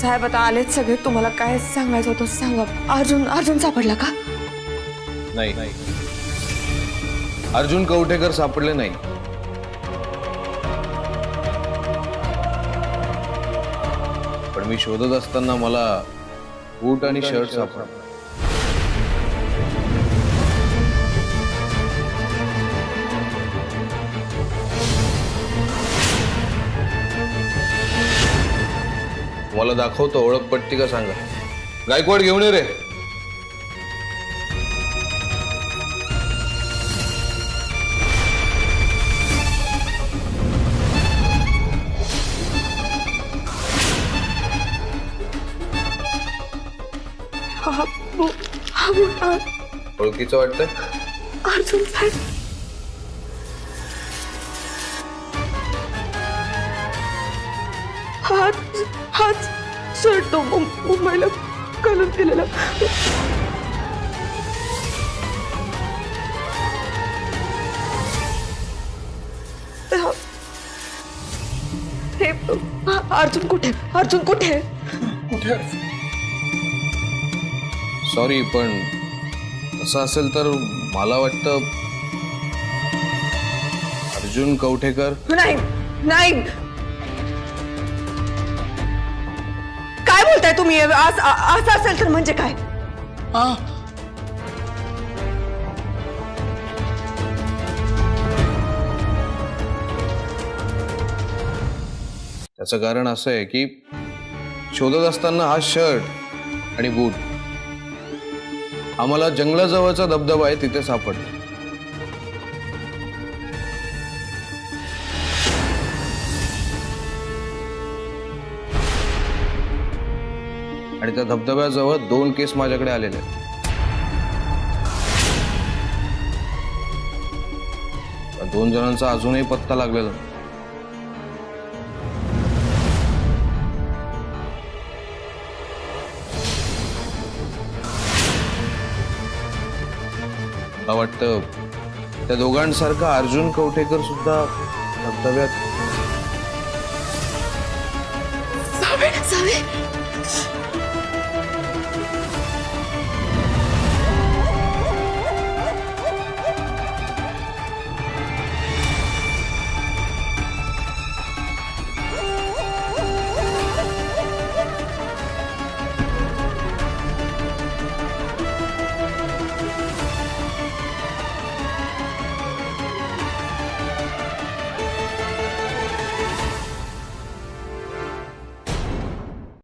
साहेब आता आलेच सगळे, तुम्हाला काय सांगायचं होतं सांगा. अर्जुन सापडला का? नाही, अर्जुन कवठेकर सापडले नाही. पण मी शोधत असताना मला बूट आणि शर्ट सापडला. मला दाखवतो ओळखपट्टी का सांगा. गायकवाड घेऊन ये रे. ओळखीचं वाटतंय? अर्जुन साहेब. हाच शर्ट तो मुंबईला घालून गेलेला. हे अर्जुन कुठे? सॉरी, पण असं असेल तर मला वाटतं अर्जुन कवठेकर. नाही. काय बोलताय तुम्ही? असं असेल तर म्हणजे काय? त्याचं कारण असं आहे की शोधत असताना हा शर्ट आणि बूट आम्हाला जंगलाजवळचा धबधबा आहे तिथे सापडला. आणि त्या धबधब्याजवळ 2 केस माझ्याकडे आलेले आहेत. त्या 2 जणांचा अजूनही पत्ता लागलेला नाही. मला वाटतं त्या दोघांसारखा अर्जुन कवठेकर सुद्धा धबधब्यात. सावे